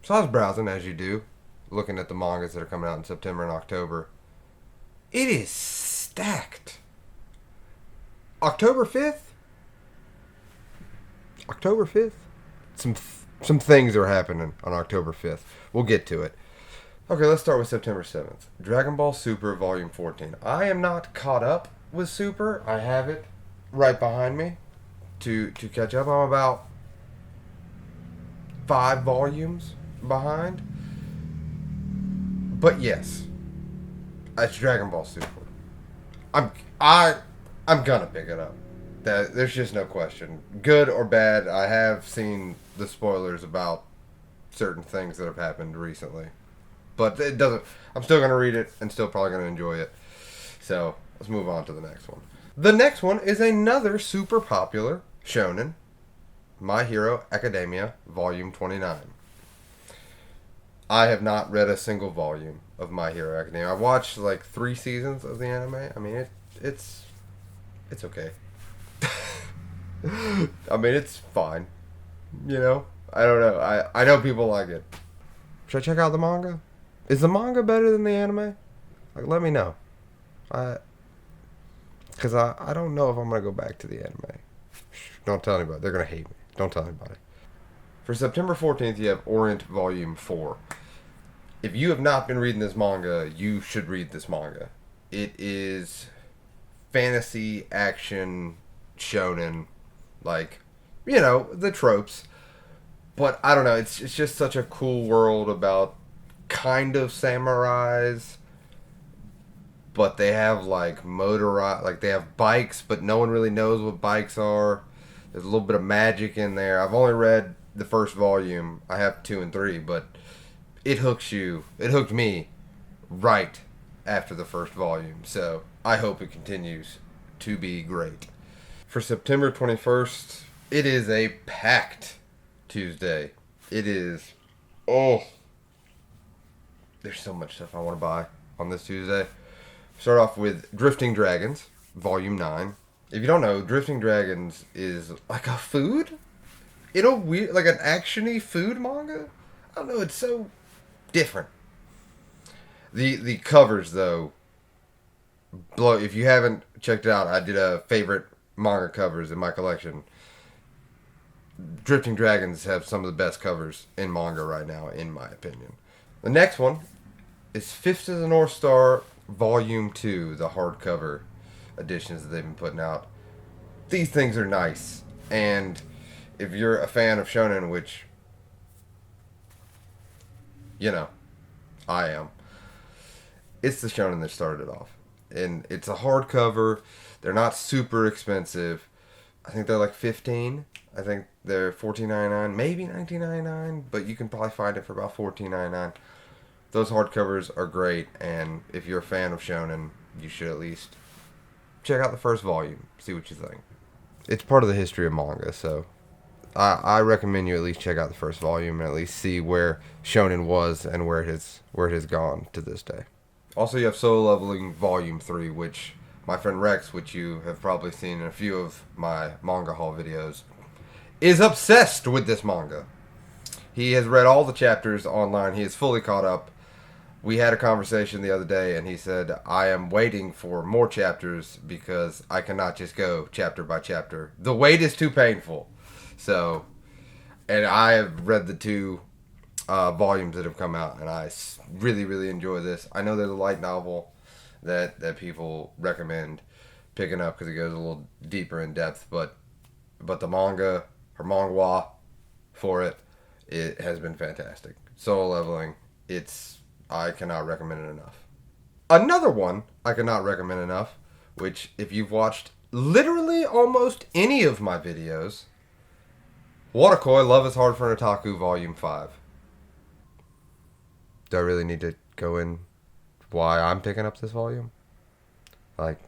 So I was browsing, as you do, looking at the mangas that are coming out in September and October. It is stacked. October 5th? October 5th? Some things are happening on October 5th. We'll get to it. Okay, let's start with September 7th. Dragon Ball Super Volume 14. I am not caught up with Super. I have it right behind me to catch up. I'm about 5 volumes behind. But yes, it's Dragon Ball Super. I'm I I'm gonna pick it up. There's just no question. Good or bad, I have seen the spoilers about certain things that have happened recently. But it doesn't. I'm still gonna read it and still probably gonna enjoy it. So let's move on to the next one. The next one is another super popular shonen, My Hero Academia, Volume 29. I have not read a single volume of My Hero Academia. I watched like 3 seasons of the anime. I mean, it's okay. I mean, it's fine. You know, I don't know. I know people like it. Should I check out the manga? Is the manga better than the anime? Like, let me know. Because I don't know if I'm gonna go back to the anime. Don't tell anybody. They're gonna hate me. Don't tell anybody. For September 14th, you have Orient Volume 4. If you have not been reading this manga, you should read this manga. It is fantasy, action, shonen, like, you know, the tropes. But I don't know, it's just such a cool world about kind of samurais, but they have like motorized, like they have bikes, but no one really knows what bikes are. There's a little bit of magic in there. I've only read the first volume. I have 2 and 3, but it hooks you. It hooked me right after the first volume. So I hope it continues to be great. For September 21st, it is a packed Tuesday. It is, oh, there's so much stuff I want to buy on this Tuesday. Start off with Drifting Dragons, Volume 9. If you don't know, Drifting Dragons is like a food? In a weird, like an action-y food manga? I don't know, it's so different. The covers, though, blow. If you haven't checked it out, I did a favorite manga covers in my collection. Drifting Dragons have some of the best covers in manga right now, in my opinion. The next one is Fifth of the North Star, Volume 2, the hardcover editions that they've been putting out. These things are nice, and if you're a fan of shonen, which, you know, I am, it's the shonen that started off. And it's a hardcover. They're not super expensive. I think they're like 15. I think they're $14.99, maybe $19.99, but you can probably find it for about $14.99. Those hardcovers are great, and if you're a fan of shonen, you should at least check out the first volume, see what you think. It's part of the history of manga, so I recommend you at least check out the first volume and at least see where shonen was and where it has gone to this day. Also, you have Solo Leveling Volume 3, which my friend Rex, which you have probably seen in a few of my manga haul videos, is obsessed with this manga. He has read all the chapters online. He is fully caught up. We had a conversation the other day, and he said, I am waiting for more chapters because I cannot just go chapter by chapter. The wait is too painful. So, and I have read the 2 volumes that have come out, and I really, really enjoy this. I know there's a light novel that people recommend picking up because it goes a little deeper in depth, but the manga, or manhwa for it has been fantastic. Solo Leveling, I cannot recommend it enough. Another one I cannot recommend enough, which if you've watched literally almost any of my videos, Watakoi, Love is Hard for an Otaku, Volume 5. Do I really need to go in why I'm picking up this volume? Like,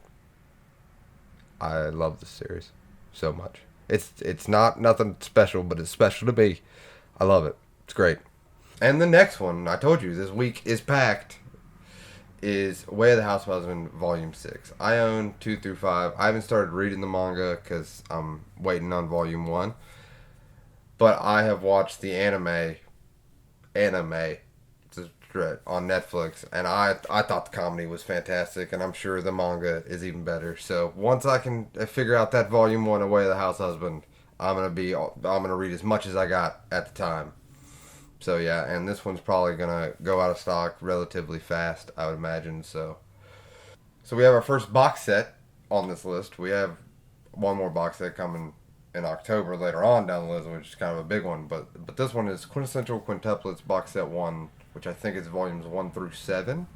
I love this series so much. It's not nothing special, but it's special to me. I love it. It's great. And the next one, I told you, this week is packed, is Way of the House Husband, Volume 6. I own 2 through 5. I haven't started reading the manga because I'm waiting on Volume 1. But I have watched the anime anime on Netflix, and I thought the comedy was fantastic, and I'm sure the manga is even better. So once I can figure out that volume one, Away of the House Husband, I'm gonna read as much as I got at the time. So yeah, and this one's probably gonna go out of stock relatively fast, I would imagine. So we have our first box set on this list. We have one more box set coming in October later on down the list, which is kind of a big one. But this one is Quintessential Quintuplets Box Set 1, which I think is volumes 1 through 7.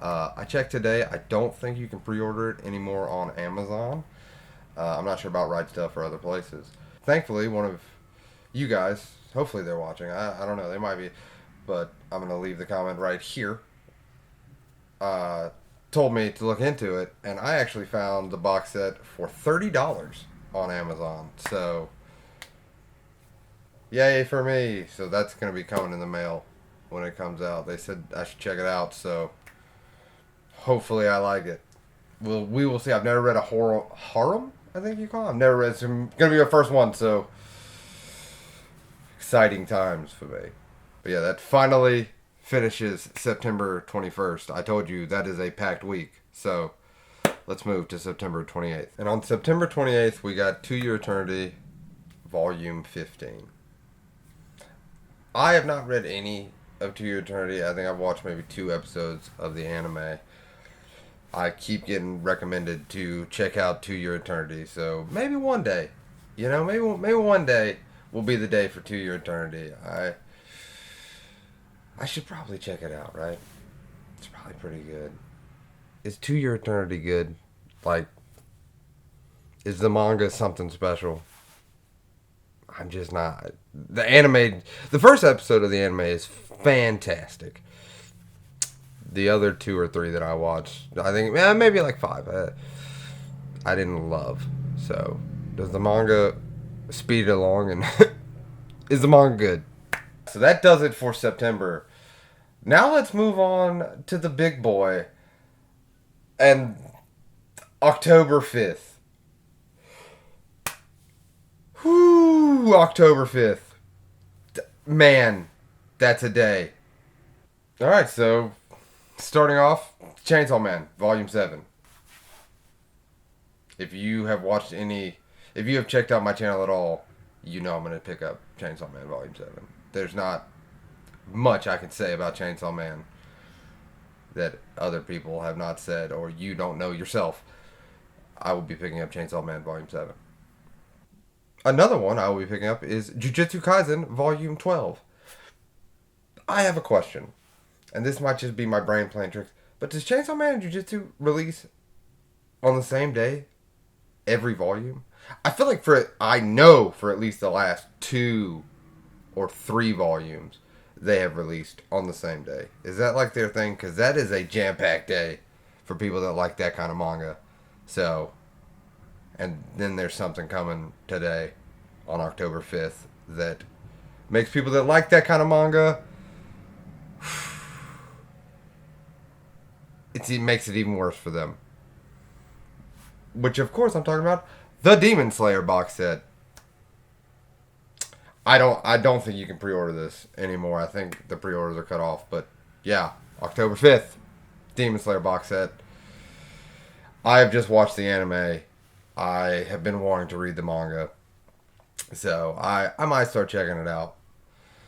I checked today. I don't think you can pre-order it anymore on Amazon. I'm not sure about Right Stuff or other places. Thankfully, one of you guys, hopefully they're watching. I don't know. They might be. But I'm going to leave the comment right here. Told me to look into it, and I actually found the box set for $30 on Amazon. So, yay for me. So that's going to be coming in the mail when it comes out. They said I should check it out, so hopefully I like it. We will see. I've never read a harem, I think you call it. I've never read. It's going to be my first one, so exciting times for me. But yeah, that finally finishes September 21st. I told you that is a packed week. So let's move to September 28th. And on September 28th, we got To Your Eternity, Volume 15. I have not read any of To Your Eternity. I think I've watched maybe 2 episodes of the anime. I keep getting recommended to check out To Your Eternity. So maybe one day, maybe one day will be the day for To Your Eternity. I should probably check it out, right? It's probably pretty good. Is To Your Eternity good? Like, is the manga something special? I'm just not. The first episode of the anime is fantastic. The other 2 or 3 that I watched, I think, maybe like 5, I didn't love. So, does the manga speed it along, and is the manga good? So that does it for September. Now let's move on to the big boy. And October 5th. Whoo, October 5th. Man, that's a day. Alright, so starting off, Chainsaw Man, Volume 7. If you have checked out my channel at all, you know I'm going to pick up Chainsaw Man Volume 7. There's not much I can say about Chainsaw Man that other people have not said or you don't know yourself. I will be picking up Chainsaw Man Volume 7. Another one I will be picking up is Jujutsu Kaisen Volume 12. I have a question, and this might just be my brain playing tricks, but does Chainsaw Man and Jujutsu release on the same day every volume? I feel like I know for at least the last 2 or 3 volumes they have released on the same day. Is that like their thing? Because that is a jam-packed day for people that like that kind of manga. So, and then there's something coming today on October 5th that makes people that like that kind of manga, it makes it even worse for them. Which, of course, I'm talking about the Demon Slayer box set. I don't think you can pre-order this anymore. I think the pre-orders are cut off. But yeah, October 5th, Demon Slayer box set. I have just watched the anime. I have been wanting to read the manga. So I might start checking it out.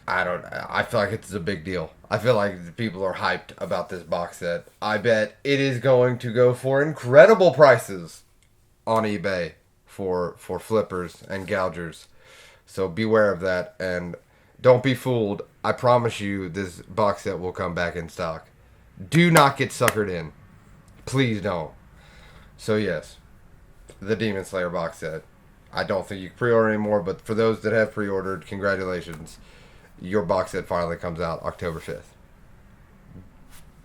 I feel like it's a big deal. I feel like people are hyped about this box set. I bet it is going to go for incredible prices on eBay for flippers and gougers. So beware of that, and don't be fooled. I promise you this box set will come back in stock. Do not get suckered in. Please don't. So yes, the Demon Slayer box set. I don't think you can pre-order anymore, but for those that have pre-ordered, congratulations. Your box set finally comes out October 5th.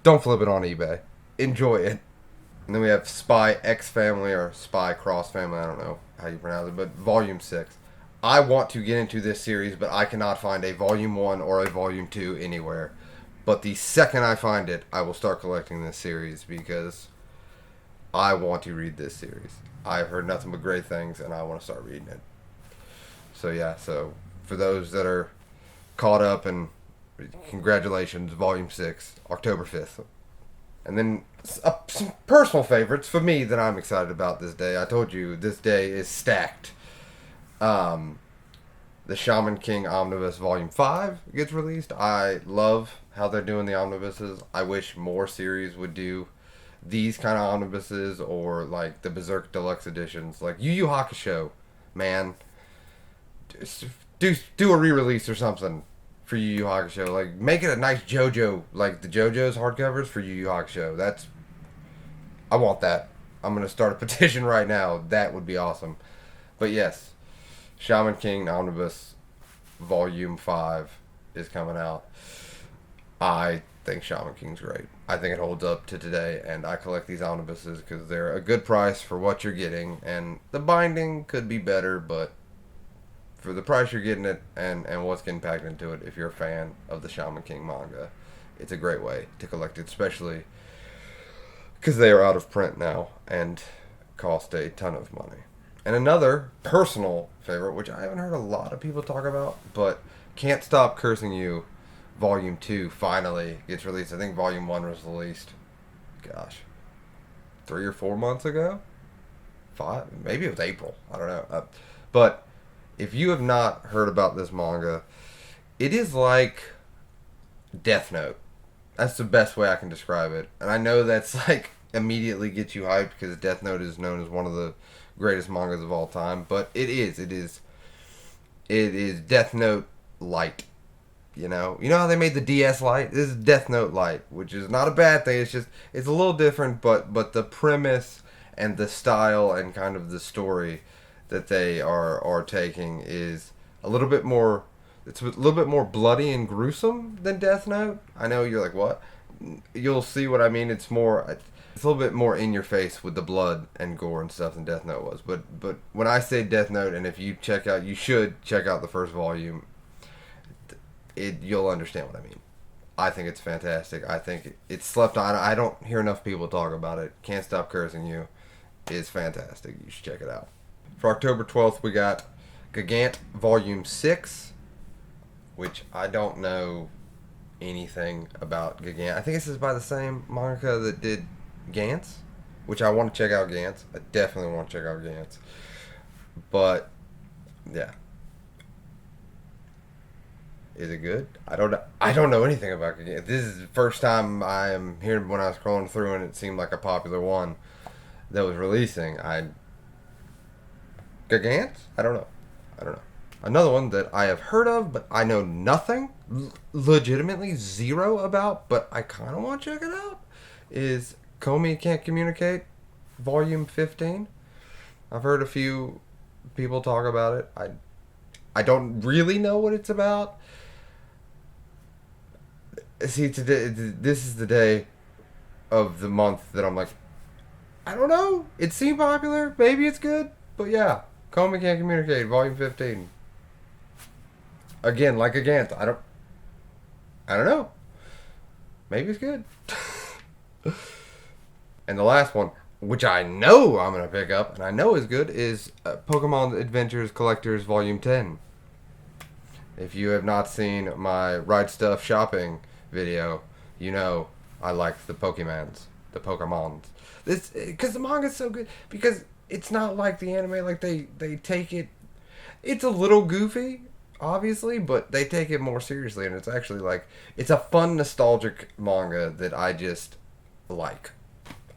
Don't flip it on eBay. Enjoy it. And then we have Spy X Family, or Spy Cross Family, I don't know how you pronounce it, but Volume 6. I want to get into this series, but I cannot find a Volume 1 or a Volume 2 anywhere. But the second I find it, I will start collecting this series because I want to read this series. I've heard nothing but great things, and I want to start reading it. So yeah, so for those that are caught up and Congratulations, Volume 6, October 5th. And then some personal favorites for me that I'm excited about this day. I told you this day is stacked. Um, the Shaman King Omnibus Volume 5 gets released. I love how they're doing the omnibuses. I wish more series would do these kind of omnibuses, or like the Berserk Deluxe editions. Like Yu Yu Hakusho, man. Do a re-release or something for Yu Yu Hakusho. Like, make it a nice JoJo, like the JoJo's hardcovers for Yu Yu Hakusho. I want that. I'm gonna start a petition right now. That would be awesome. But yes, Shaman King Omnibus Volume 5 is coming out. I think Shaman King's great. I think it holds up to today, and I collect these omnibuses because they're a good price for what you're getting, and the binding could be better, but for the price you're getting it and what's getting packed into it, if you're a fan of the Shaman King manga, it's a great way to collect it, especially because they are out of print now and cost a ton of money. And another personal favorite, which I haven't heard a lot of people talk about, but Can't Stop Cursing You Volume 2 finally gets released. I think Volume 1 was released, gosh, 3 or 4 months ago? 5? Maybe it was April. I don't know. But if you have not heard about this manga, it is like Death Note. That's the best way I can describe it. And I know that's like immediately gets you hyped because Death Note is known as one of the greatest mangas of all time. But it is Death Note light. You know how they made the DS Lite? This is Death Note Lite, which is not a bad thing. It's a little different, but the premise and the style and kind of the story that they are taking is a little bit more. It's a little bit more bloody and gruesome than Death Note. I know you're like, what? You'll see what I mean. It's a little bit more in your face with the blood and gore and stuff than Death Note was. But when I say Death Note, and if you should check out the first volume. You'll understand what I mean. I think it's fantastic. I think it's slept on. I don't hear enough people talk about it. Can't Stop Cursing You is fantastic. You should check it out. For October 12th, we got Gigant Volume 6, which I don't know anything about Gigant. I think this is by the same mangaka that did Gantz, which I want to check out Gantz. I definitely want to check out Gantz. But, yeah. Is it good? I don't know anything about Gigant. This is the first time I am hearing when I was scrolling through and it seemed like a popular one that was releasing. Gigant? I don't know. Another one that I have heard of, but I know nothing, legitimately zero about, but I kind of want to check it out, is Komi Can't Communicate, Volume 15. I've heard a few people talk about it. I don't really know what it's about. See, today, this is the day of the month that I'm like, I don't know. It seemed popular. Maybe it's good. But yeah, Komi Can't Communicate, Volume 15. Again, like Gigant, I don't know. Maybe it's good. And the last one, which I know I'm going to pick up, and I know is good, is Pokemon Adventures Collectors Volume 10. If you have not seen my Right Stuff shopping video, you know I like the Pokemons. This because the manga's so good, because it's not like the anime. Like they take it. It's a little goofy, obviously, but they take it more seriously, and it's actually like it's a fun, nostalgic manga that I just like.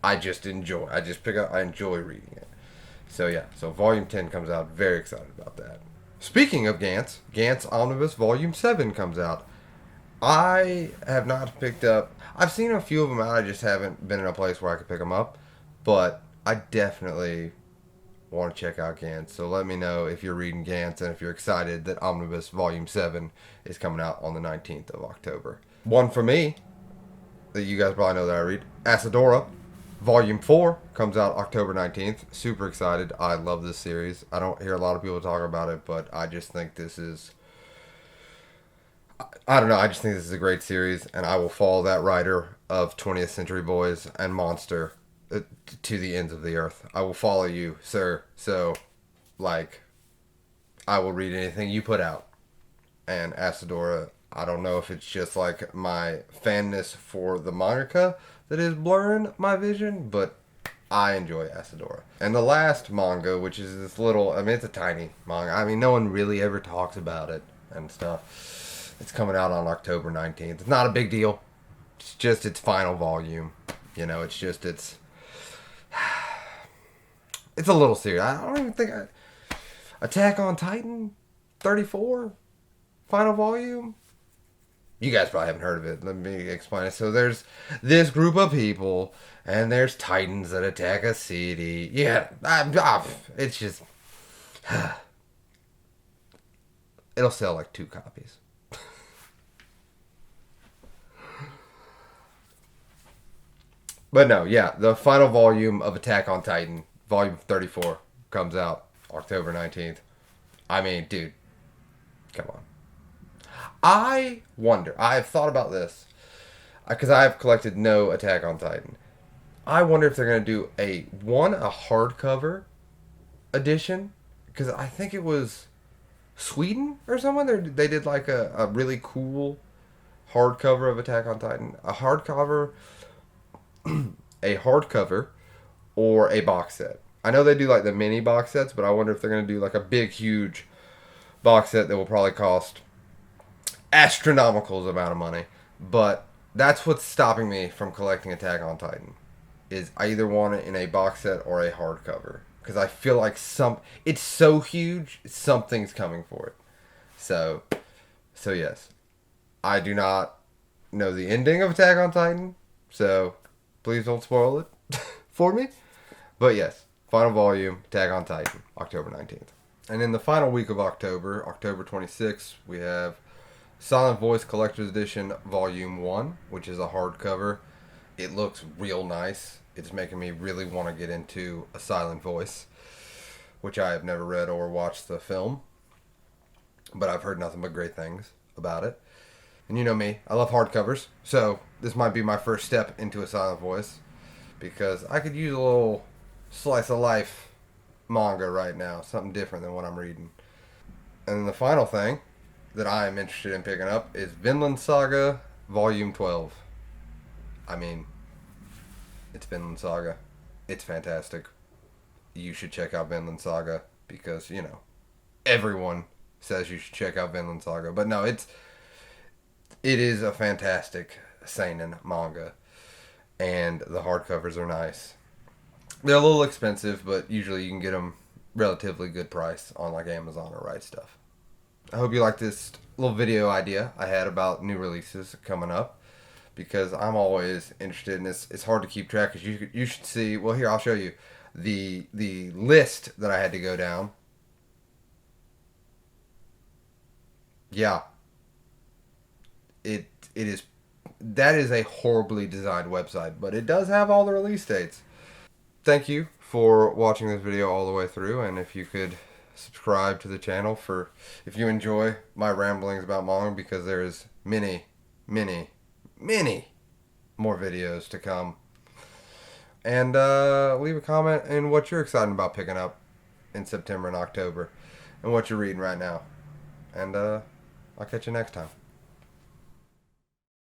I just enjoy. I just pick up. I enjoy reading it. So yeah. So Volume 10 comes out. Very excited about that. Speaking of Gantz Omnibus Volume 7 comes out. I have not picked up... I've seen a few of them out, I just haven't been in a place where I could pick them up. But I definitely want to check out Gantz. So let me know if you're reading Gantz and if you're excited that Omnibus Volume 7 is coming out on the 19th of October. One for me, that you guys probably know that I read, Asadora. Volume 4 comes out October 19th. Super excited. I love this series. I don't hear a lot of people talk about it, but I just think this is... I don't know. I just think this is a great series, and I will follow that writer of 20th Century Boys and Monster to the ends of the earth. I will follow you, sir. So, like, I will read anything you put out. And Asadora, I don't know if it's just like my fanness for the mangaka that is blurring my vision, but I enjoy Asadora. And the last manga, which is this little, I mean, it's a tiny manga. I mean, no one really ever talks about it and stuff. It's coming out on October 19th. It's not a big deal. It's just its final volume. You know, it's just, it's a little serious. I don't even think Attack on Titan 34 final volume. You guys probably haven't heard of it. Let me explain it. So there's this group of people, and there's titans that attack a city. Yeah, it's just it'll sell like 2 copies. But no, yeah, the final volume of Attack on Titan, volume 34, comes out October 19th. I mean, dude, come on. I wonder, I've thought about this, because I've collected no Attack on Titan. I wonder if they're going to do a hardcover edition, because I think it was Sweden or someone. They did like a really cool hardcover of Attack on Titan. A hardcover or a box set. I know they do like the mini box sets, but I wonder if they're going to do like a big, huge box set that will probably cost astronomical amount of money. But that's what's stopping me from collecting Attack on Titan. Is I either want it in a box set or a hardcover, because I feel like it's so huge, something's coming for it. So yes, I do not know the ending of Attack on Titan, so please don't spoil it for me. But yes, final volume, Attack on Titan, October 19th. And in the final week of October, October 26th, we have Silent Voice Collector's Edition Volume 1, which is a hardcover. It looks real nice. It's making me really want to get into A Silent Voice, which I have never read or watched the film, but I've heard nothing but great things about it. And you know me, I love hardcovers, so this might be my first step into A Silent Voice, because I could use a little slice of life manga right now, something different than what I'm reading. And then the final thing that I am interested in picking up is Vinland Saga Volume 12. I mean, it's Vinland Saga. It's fantastic. You should check out Vinland Saga because, you know, everyone says you should check out Vinland Saga. But no, it is a fantastic seinen manga, and the hardcovers are nice. They're a little expensive, but usually you can get them relatively good price on like Amazon or Right Stuff. I hope you like this little video idea I had about new releases coming up, because I'm always interested in this. It's hard to keep track, because you should see. Well, here, I'll show you the list that I had to go down. Yeah, it is. That is a horribly designed website, but it does have all the release dates. Thank you for watching this video all the way through, and if you could subscribe to the channel if you enjoy my ramblings about manga, because there is many more videos to come. And leave a comment in what you're excited about picking up in September and October, and what you're reading right now. And I'll catch you next time.